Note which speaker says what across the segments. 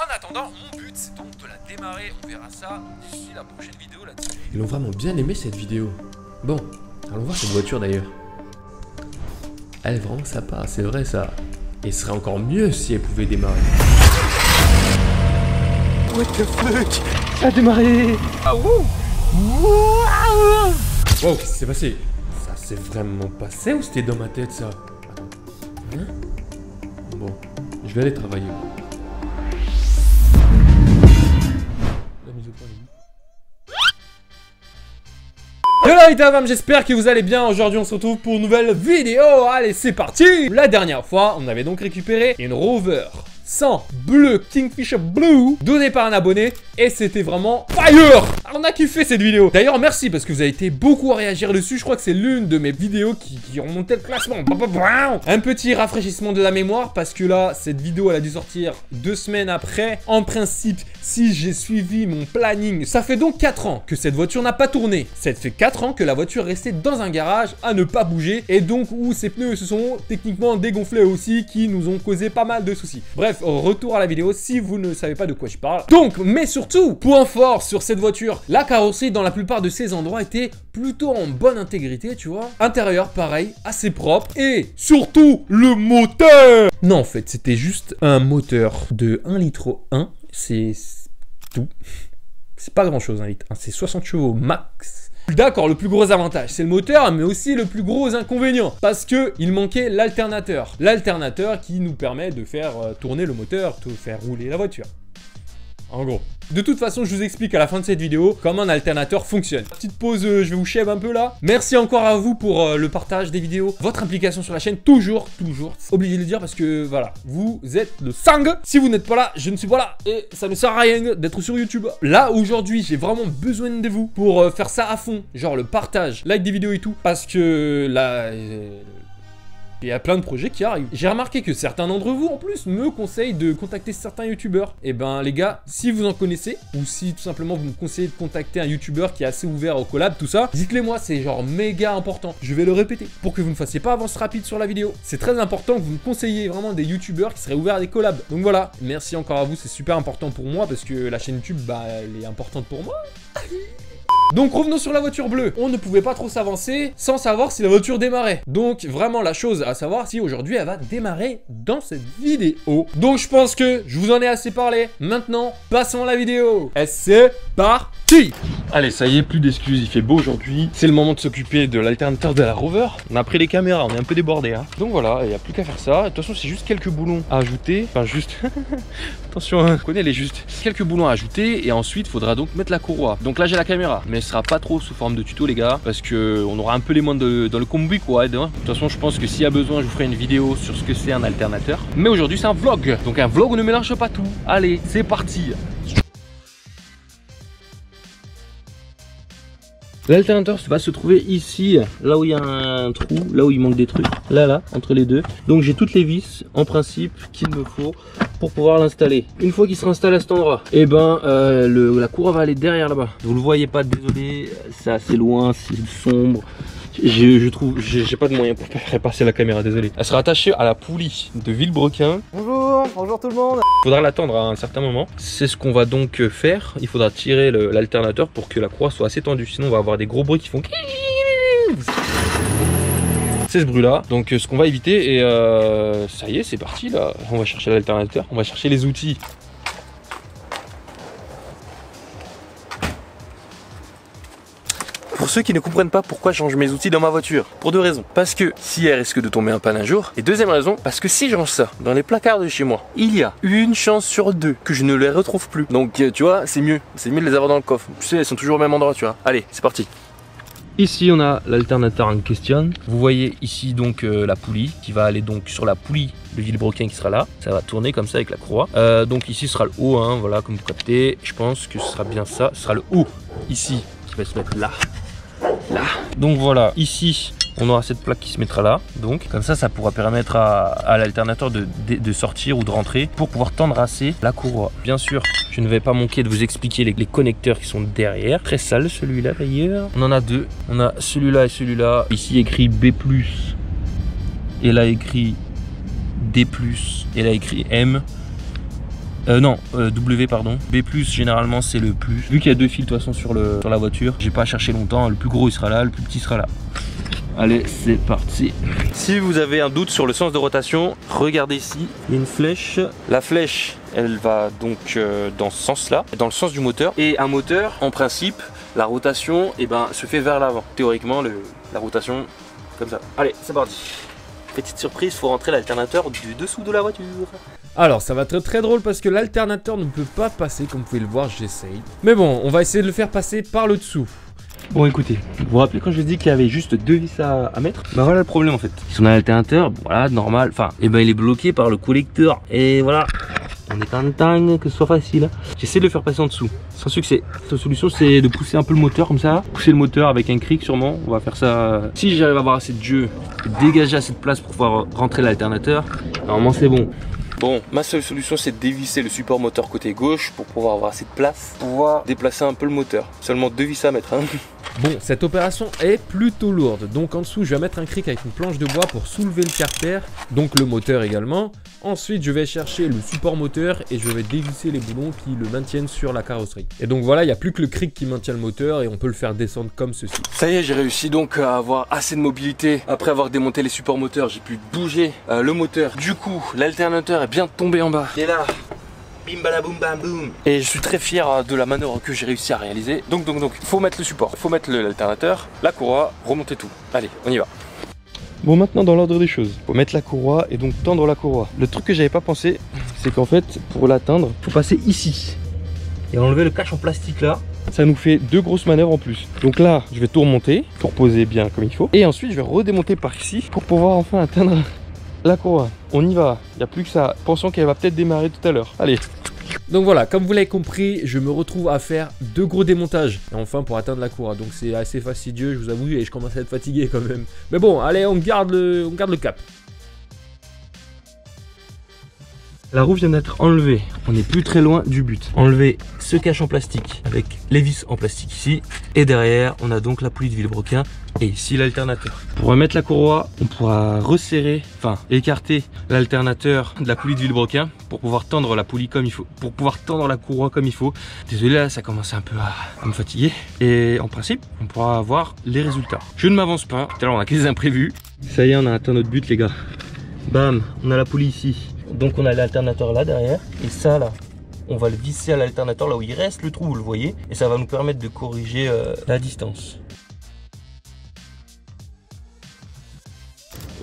Speaker 1: en attendant, mon but c'est donc de la démarrer. On verra ça d'ici la prochaine vidéo là-dessus.
Speaker 2: Ils ont vraiment bien aimé cette vidéo. Bon, allons voir cette voiture d'ailleurs. Elle est vraiment sympa, c'est vrai ça. Et ce serait encore mieux si elle pouvait démarrer. What the fuck? Ça a démarré. Ah wow. Wow, qu'est-ce qui s'est passé? Ça s'est vraiment passé ou c'était dans ma tête ça? Attends. Hein? Bon, je vais aller travailler. La mise au point, Hello les fam, j'espère que vous allez bien. Aujourd'hui on se retrouve pour une nouvelle vidéo. Allez c'est parti. La dernière fois on avait donc récupéré une Rover 100 bleu Kingfisher Blue donné par un abonné et c'était vraiment fire. On a kiffé cette vidéo. D'ailleurs merci parce que vous avez été beaucoup à réagir dessus. Je crois que c'est l'une de mes vidéos qui remontait le classement. Un petit rafraîchissement de la mémoire parce que là cette vidéo elle a dû sortir 2 semaines après. En principe si j'ai suivi mon planning, ça fait donc 4 ans que cette voiture n'a pas tourné. Ça fait 4 ans que la voiture restait dans un garage à ne pas bouger et donc où ses pneus se sont techniquement dégonflés aussi qui nous ont causé pas mal de soucis. Bref, retour à la vidéo si vous ne savez pas de quoi je parle. Donc, mais surtout, point fort sur cette voiture, la carrosserie dans la plupart de ces endroits était plutôt en bonne intégrité, tu vois. Intérieur, pareil, assez propre et surtout le moteur. Non, en fait, c'était juste un moteur de 1,1 litre, c'est tout. C'est pas grand chose, 1 litre, c'est 60 chevaux max. D'accord, le plus gros avantage, c'est le moteur, mais aussi le plus gros inconvénient. Parce que il manquait l'alternateur. L'alternateur qui nous permet de faire tourner le moteur, de faire rouler la voiture. En gros. De toute façon, je vous explique à la fin de cette vidéo comment un alternateur fonctionne. Petite pause, je vais vous chèvre un peu là. Merci encore à vous pour le partage des vidéos. Votre implication sur la chaîne, toujours. Obligé de le dire parce que voilà, vous êtes le sang. Si vous n'êtes pas là, je ne suis pas là. Et ça ne sert à rien d'être sur YouTube. Là, aujourd'hui, j'ai vraiment besoin de vous pour faire ça à fond. Genre le partage, like des vidéos et tout. Parce que là... il y a plein de projets qui arrivent. J'ai remarqué que certains d'entre vous, en plus, me conseillent de contacter certains youtubeurs. Et ben, les gars, si vous en connaissez, ou si tout simplement vous me conseillez de contacter un youtubeur qui est assez ouvert au collab, tout ça, dites-le moi, c'est genre méga important. Je vais le répéter, pour que vous ne fassiez pas avance rapide sur la vidéo. C'est très important que vous me conseillez vraiment des youtubeurs qui seraient ouverts à des collabs. Donc voilà, merci encore à vous, c'est super important pour moi, parce que la chaîne YouTube, bah, elle est importante pour moi. Donc revenons sur la voiture bleue. On ne pouvait pas trop s'avancer sans savoir si la voiture démarrait. Donc vraiment la chose à savoir si aujourd'hui elle va démarrer dans cette vidéo. Donc je pense que je vous en ai assez parlé. Maintenant, passons à la vidéo. Et c'est parti. Allez, ça y est, plus d'excuses, il fait beau aujourd'hui. C'est le moment de s'occuper de l'alternateur de la Rover. On a pris les caméras, on est un peu débordé. Hein. Donc voilà, il n'y a plus qu'à faire ça. De toute façon, c'est juste quelques boulons à ajouter. Enfin juste... Attention, hein, je connais les justes. Quelques boulons à ajouter et ensuite, il faudra donc mettre la courroie. Donc là, j'ai la caméra. Mais ce sera pas trop sous forme de tuto les gars parce que on aura un peu les mains dans le combi quoi. De toute façon je pense que s'il y a besoin je vous ferai une vidéo sur ce que c'est un alternateur. Mais aujourd'hui c'est un vlog. Donc un vlog on ne mélange pas tout. Allez c'est parti. L'alternateur va se trouver ici, là où il y a un trou, là où il manque des trucs, là, entre les deux. Donc j'ai toutes les vis, en principe, qu'il me faut pour pouvoir l'installer. Une fois qu'il sera installé à cet endroit, et ben la courroie va aller derrière là-bas. Vous le voyez pas, désolé, c'est assez loin, c'est sombre. Je trouve, j'ai pas de moyen pour faire passer la caméra, désolé. Elle sera attachée à la poulie de Villebrequin. Bonjour tout le monde. Il faudra l'attendre à un certain moment. C'est ce qu'on va donc faire. Il faudra tirer l'alternateur pour que la courroie soit assez tendue. Sinon on va avoir des gros bruits qui font... C'est ce bruit là, donc ce qu'on va éviter et ça y est c'est parti là. On va chercher l'alternateur, on va chercher les outils. Pour ceux qui ne comprennent pas pourquoi je range mes outils dans ma voiture, pour 2 raisons. Parce que si elle risque de tomber en panne un jour, et deuxième raison, parce que si je range ça dans les placards de chez moi, il y a une chance sur 2 que je ne les retrouve plus. Donc tu vois, c'est mieux de les avoir dans le coffre. Tu sais, elles sont toujours au même endroit, tu vois. Allez, c'est parti. Ici on a l'alternateur en question. Vous voyez ici donc la poulie qui va aller donc sur la poulie de Villebrequin qui sera là. Ça va tourner comme ça avec la courroie. Donc ici ce sera le haut, hein, voilà comme vous captez. Je pense que ce sera bien ça. Ce sera le haut ici qui va se mettre là. Là. Donc voilà, ici on aura cette plaque qui se mettra là. Donc comme ça pourra permettre à l'alternateur de sortir ou de rentrer pour pouvoir tendre assez la courroie. Bien sûr, je ne vais pas manquer de vous expliquer les connecteurs qui sont derrière. Très sale celui-là d'ailleurs. On en a 2. On a celui-là et celui-là. Ici écrit B+. Et là écrit D+. Et là écrit M.
Speaker 3: Non, W pardon. B+, généralement c'est le plus. Vu qu'il y a 2 fils de toute façon sur la voiture, j'ai pas à chercher longtemps. Le plus gros il sera là, le plus petit sera là. Allez, c'est parti. Si vous avez un doute sur le sens de rotation, regardez ici, il y a une flèche. La flèche, elle va donc dans ce sens-là, dans le sens du moteur. Et un moteur, en principe, la rotation se fait vers l'avant. Théoriquement, la rotation, comme ça. Allez, c'est parti. Petite surprise, il faut rentrer l'alternateur du dessous de la voiture.
Speaker 2: Alors ça va être très drôle parce que l'alternateur ne peut pas passer, comme vous pouvez le voir, j'essaye. Mais bon, on va essayer de le faire passer par le dessous.
Speaker 3: Bon écoutez, vous vous rappelez quand je vous ai dit qu'il y avait juste 2 vis à mettre? Bah voilà le problème en fait. Si on a l'alternateur, voilà, normal, enfin, il est bloqué par le collecteur. Et voilà, on est content que ce soit facile. J'essaie de le faire passer en dessous, sans succès. La solution c'est de pousser un peu le moteur comme ça. Pousser le moteur avec un cric sûrement, on va faire ça. Si j'arrive à avoir assez de jeu, dégager assez de place pour pouvoir rentrer l'alternateur, normalement c'est bon. Bon, ma seule solution c'est de dévisser le support moteur côté gauche pour pouvoir avoir assez de place, pour pouvoir déplacer un peu le moteur. Seulement 2 vis à mettre. Hein.
Speaker 2: Bon, cette opération est plutôt lourde, donc en dessous je vais mettre un cric avec une planche de bois pour soulever le carter, donc le moteur également. Ensuite je vais chercher le support moteur et je vais dévisser les boulons qui le maintiennent sur la carrosserie. Et donc voilà, il n'y a plus que le cric qui maintient le moteur et on peut le faire descendre comme ceci.
Speaker 3: Ça y est, j'ai réussi donc à avoir assez de mobilité. Après avoir démonté les supports moteurs, j'ai pu bouger le moteur. Du coup, l'alternateur est bien tombé en bas. Et là, bim balaboum bam boum. Et je suis très fier de la manœuvre que j'ai réussi à réaliser. Donc, faut mettre le support, faut mettre l'alternateur, la courroie, remonter tout. Allez, on y va. Bon, maintenant dans l'ordre des choses, faut mettre la courroie et donc tendre la courroie. Le truc que j'avais pas pensé, c'est qu'en fait, pour l'atteindre, faut passer ici et enlever le cache en plastique là. Ça nous fait 2 grosses manœuvres en plus. Donc là, je vais tout remonter pour poser bien comme il faut. Et ensuite, je vais redémonter par ici pour pouvoir enfin atteindre la courroie. On y va, il n'y a plus que ça. Pensons qu'elle va peut-être démarrer tout à l'heure. Allez.
Speaker 2: Donc voilà, comme vous l'avez compris, je me retrouve à faire 2 gros démontages. Et enfin pour atteindre la courroie. Donc c'est assez fastidieux, je vous avoue, et je commence à être fatigué quand même. Mais bon, allez, on garde le cap.
Speaker 3: La roue vient d'être enlevée, on n'est plus très loin du but. Enlever ce cache en plastique avec les vis en plastique ici. Et derrière, on a donc la poulie de vilebrequin et ici l'alternateur. Pour remettre la courroie, on pourra resserrer, enfin écarter l'alternateur de la poulie de vilebrequin pour pouvoir tendre la poulie comme il faut, pour pouvoir tendre la courroie comme il faut. Désolé, là ça commence un peu à me fatiguer. Et en principe, on pourra avoir les résultats. Je ne m'avance pas, tout à l'heure on a que des imprévus. Ça y est, on a atteint notre but les gars. Bam, on a la poulie ici. Donc on a l'alternateur là derrière, et ça là, on va le visser à l'alternateur là où il reste le trou, vous le voyez, et ça va nous permettre de corriger la distance.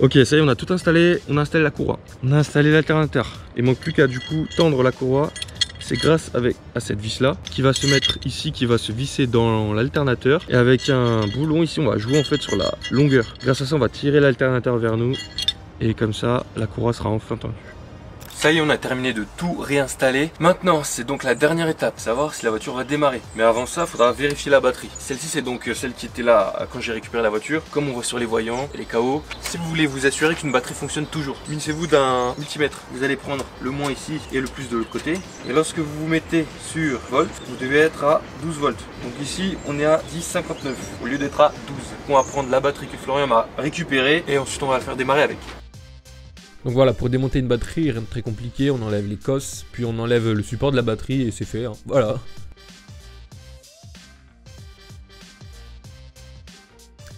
Speaker 3: Ok, ça y est, on a tout installé, on a installé la courroie, on a installé l'alternateur. Il manque plus qu'à du coup tendre la courroie. C'est grâce à cette vis là qui va se mettre ici, qui va se visser dans l'alternateur, et avec un boulon ici on va jouer en fait sur la longueur. Grâce à ça on va tirer l'alternateur vers nous, et comme ça la courroie sera enfin tendue. Ça y est, on a terminé de tout réinstaller. Maintenant, c'est donc la dernière étape, savoir si la voiture va démarrer. Mais avant ça, il faudra vérifier la batterie. Celle-ci, c'est donc celle qui était là quand j'ai récupéré la voiture. Comme on voit sur les voyants et les KO. Si vous voulez vous assurer qu'une batterie fonctionne toujours, munissez-vous d'un multimètre. Vous allez prendre le moins ici et le plus de l'autre côté. Et lorsque vous vous mettez sur volt, vous devez être à 12 volts. Donc ici, on est à 10,59 au lieu d'être à 12. On va prendre la batterie que Florian m'a récupérée et ensuite on va la faire démarrer avec.
Speaker 2: Donc voilà, pour démonter une batterie, rien de très compliqué, on enlève les cosses, puis on enlève le support de la batterie et c'est fait, hein. Voilà.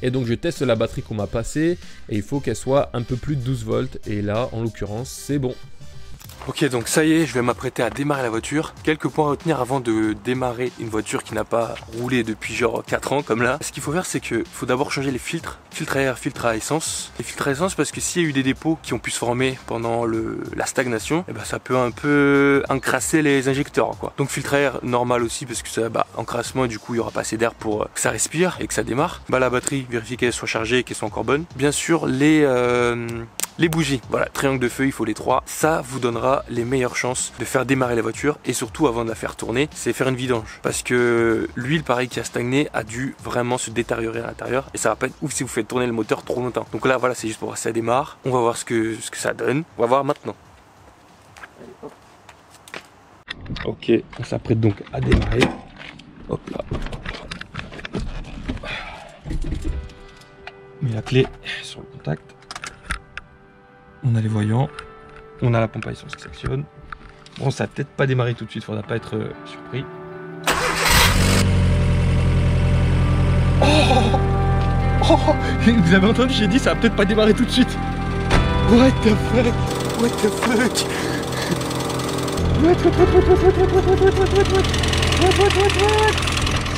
Speaker 2: Et donc je teste la batterie qu'on m'a passée, et il faut qu'elle soit un peu plus de 12 volts, et là, en l'occurrence, c'est bon.
Speaker 3: Ok, donc ça y est, je vais m'apprêter à démarrer la voiture. Quelques points à retenir avant de démarrer une voiture qui n'a pas roulé depuis genre 4 ans comme là. Ce qu'il faut faire, c'est qu'il faut d'abord changer les filtres. Filtre à air, filtre à essence. Les filtres à essence parce que s'il y a eu des dépôts qui ont pu se former pendant la stagnation, et ben ça peut un peu encrasser les injecteurs quoi. Donc filtre à air normal aussi parce que ça encrassement et du coup il n'y aura pas assez d'air pour que ça respire et que ça démarre. La batterie, vérifier qu'elle soit chargée et qu'elle soit encore bonne. Bien sûr les bougies, voilà, triangle de feu, il faut les 3. Ça vous donnera les meilleures chances de faire démarrer la voiture. Et surtout, avant de la faire tourner, c'est faire une vidange. Parce que l'huile, pareil, qui a stagné, a dû vraiment se détériorer à l'intérieur. Et ça va pas être ouf si vous faites tourner le moteur trop longtemps. Donc là, voilà, c'est juste pour voir si ça démarre. On va voir ce que ça donne. On va voir maintenant. Ok, on s'apprête donc à démarrer. Hop là. On met la clé sur le contact. On a les voyants, on a la pompe à essence qui s'actionne. Bon, ça va peut-être pas démarrer tout de suite, faudra pas être surpris. Oh, vous avez entendu, j'ai dit ça va peut-être pas démarrer tout de suite. What the fuck? What the fuck? What?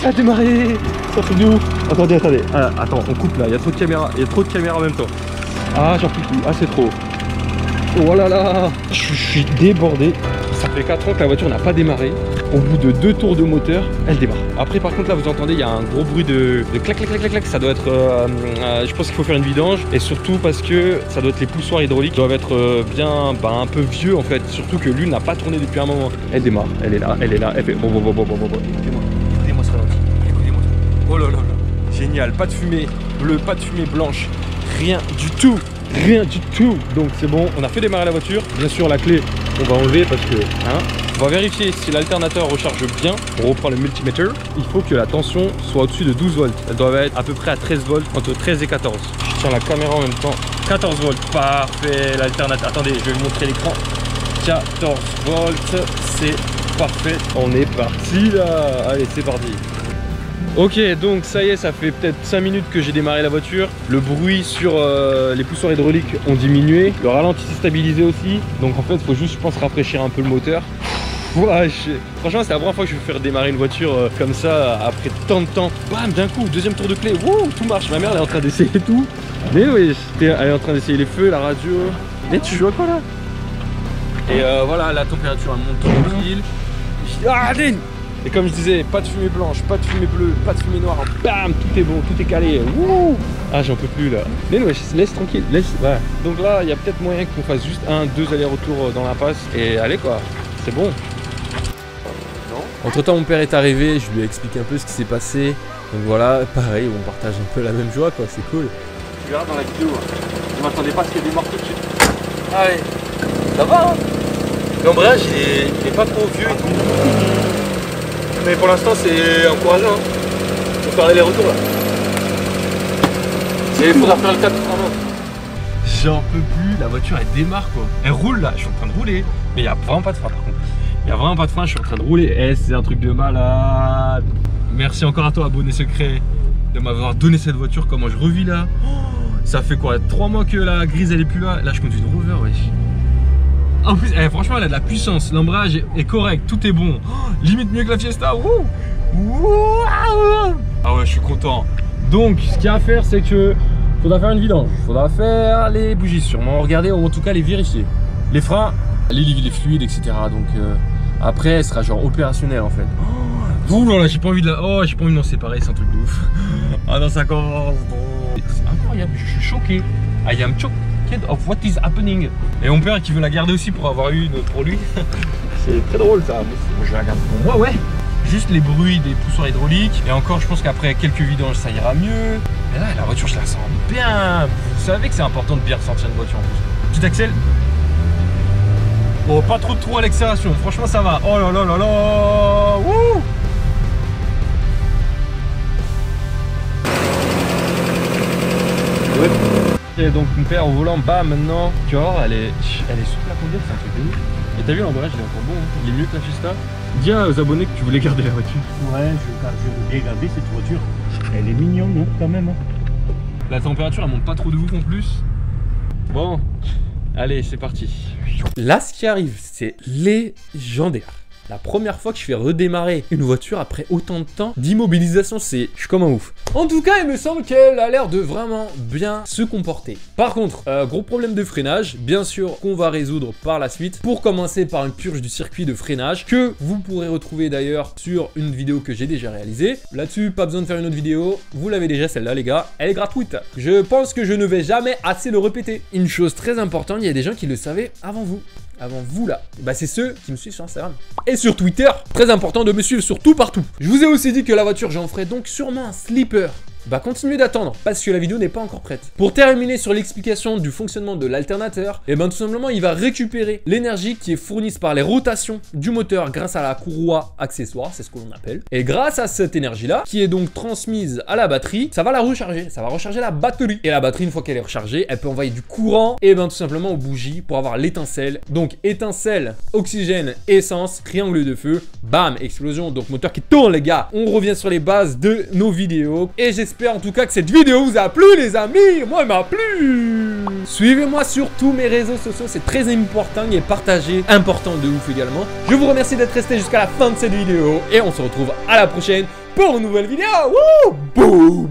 Speaker 3: Ça a démarré. Ça fait du ouf. Attendez. Attends, on coupe là, il y a trop de caméras. Il y a trop de caméras en même temps. Ah, j'en peux plus. Ah, c'est trop. Oh là là. Je suis débordé. Ça fait 4 ans que la voiture n'a pas démarré. Au bout de 2 tours de moteur, elle démarre. Après, par contre, là, vous entendez, il y a un gros bruit de clac, clac, clac, clac, clac. Ça doit être... je pense qu'il faut faire une vidange. Et surtout parce que ça doit être les poussoirs hydrauliques qui doivent être bien, un peu vieux, en fait. Surtout que l'une n'a pas tourné depuis un moment. Elle démarre. Elle est là. Elle fait... Écoutez-moi ce ralenti. Écoutez-moi. Oh là là là. Génial. Pas de fumée bleue, pas de fumée blanche. Rien du tout. Rien du tout. Donc c'est bon, on a fait démarrer la voiture. Bien sûr, la clé, on va enlever parce que... on va vérifier si l'alternateur recharge bien. On reprend le multimètre. Il faut que la tension soit au-dessus de 12 volts. Elle doit être à peu près à 13 volts, entre 13 et 14. Je tiens la caméra en même temps. 14 volts, parfait. L'alternateur, attendez, je vais vous montrer l'écran. 14 volts, c'est parfait. On est parti là. Allez, c'est parti. Ok, donc ça y est, ça fait peut-être 5 minutes que j'ai démarré la voiture. Le bruit sur les poussoirs hydrauliques ont diminué. Le ralenti s'est stabilisé aussi. Donc en fait, il faut juste, je pense, rafraîchir un peu le moteur. Franchement, c'est la première fois que je vais faire démarrer une voiture comme ça après tant de temps. Bam, d'un coup, deuxième tour de clé. Wouh, tout marche. Ma mère, elle est en train d'essayer tout. Mais oui, elle est en train d'essayer les feux, la radio. Mais tu joues à quoi là? Et voilà, la température elle monte tranquille. Ah, Adeline! Et comme je disais, pas de fumée blanche, pas de fumée bleue, pas de fumée noire, bam, tout est bon, tout est calé. Wouh! Ah, j'en peux plus là. Mais ouais, laisse tranquille, laisse. Ouais. Donc là, il y a peut-être moyen qu'on fasse juste 1-2 allers-retours dans l'impasse et allez quoi, c'est bon.
Speaker 2: Entre temps, mon père est arrivé, je lui ai expliqué un peu ce qui s'est passé. Donc voilà, pareil, on partage un peu la même joie quoi, c'est cool.
Speaker 3: Tu verras dans la vidéo, je m'attendais pas à ce qu'elle démarre tout de suite.
Speaker 2: Allez,
Speaker 3: ça va hein? L'embrayage il est pas trop vieux et tout. Mais pour l'instant c'est encourageant. Faut faire les retours là. Il faudra faire le 4 en J'en peux plus, la voiture elle démarre quoi. Elle roule là, je suis en train de rouler. Mais il n'y a vraiment pas de frein par contre. Il n'y a vraiment pas de frein, je suis en train de rouler. Eh, c'est un truc de malade. Merci encore à toi abonné secret de m'avoir donné cette voiture. Comment je revis là. Ça fait quoi 3 mois que la grise elle est plus là. Là je conduis une Rover wesh. En plus, franchement, elle a de la puissance. L'embrayage est correct, tout est bon. Limite mieux que la Fiesta. Ah ouais, je suis content. Donc, ce qu'il y a à faire, c'est que faudra faire une vidange. Faudra faire les bougies, sûrement. Regarder, ou en tout cas les vérifier. Les freins, les fluides, etc. Donc, après, elle sera genre opérationnelle en fait. Ouh là là, j'ai pas envie de la. Oh, j'ai pas envie de m'en séparer, c'est un truc de ouf. Ah non, ça commence. C'est incroyable, je suis choqué. I am choqued of what is happening. Et mon père qui veut la garder aussi pour avoir eu une pour lui. C'est très drôle ça. Je vais la garder pour moi, ouais. Juste les bruits des poussoirs hydrauliques. Et encore, je pense qu'après quelques vidanges, ça ira mieux. Et là, la voiture, je la sens bien. Vous savez que c'est important de bien ressentir une voiture en plus. Petit accel. Bon, pas trop de trous à l'accélération. Franchement, ça va. Oh là là là là. Wouh. Ouais. Et donc mon père au volant, bam, maintenant, tu vois, elle est sous la conduite, c'est un truc de ouf. Et t'as vu l'embrayage, il est encore bon, hein. Il est mieux que la Fiesta. Dis aux abonnés que tu voulais garder la voiture.
Speaker 4: Ouais, je vais bien garder cette voiture. Elle est mignonne, non, quand même. Hein.
Speaker 3: La température, elle monte pas trop de ouf en plus. Bon, allez, c'est parti.
Speaker 2: Là, ce qui arrive, c'est légendaire. La première fois que je fais redémarrer une voiture après autant de temps d'immobilisation, je suis comme un ouf. En tout cas, il me semble qu'elle a l'air de vraiment bien se comporter. Par contre, gros problème de freinage, bien sûr qu'on va résoudre par la suite. Pour commencer par une purge du circuit de freinage que vous pourrez retrouver d'ailleurs sur une vidéo que j'ai déjà réalisée. Là-dessus, pas besoin de faire une autre vidéo. Vous l'avez déjà celle-là les gars, elle est gratuite. Je pense que je ne vais jamais assez le répéter. Une chose très importante, il y a des gens qui le savaient avant vous. Avant vous là, bah c'est ceux qui me suivent sur Instagram et sur Twitter. Très important de me suivre surtout partout. Je vous ai aussi dit que la voiture, j'en ferai donc sûrement un sleeper bah continuez d'attendre parce que la vidéo n'est pas encore prête. Pour terminer sur l'explication du fonctionnement de l'alternateur, et ben tout simplement il va récupérer l'énergie qui est fournie par les rotations du moteur grâce à la courroie accessoire, c'est ce que l'on appelle. Et grâce à cette énergie là, qui est donc transmise à la batterie, ça va la recharger, ça va recharger la batterie. Et la batterie, une fois qu'elle est rechargée, elle peut envoyer du courant et ben tout simplement aux bougies pour avoir l'étincelle. Donc étincelle, oxygène, essence, triangle de feu, bam, explosion, donc moteur qui tourne les gars. On revient sur les bases de nos vidéos et j'espère en tout cas que cette vidéo vous a plu les amis. Moi elle m'a plu. Suivez-moi sur tous mes réseaux sociaux, c'est très important et partagez, important de ouf également. Je vous remercie d'être resté jusqu'à la fin de cette vidéo et on se retrouve à la prochaine pour une nouvelle vidéo. Wouh, boum.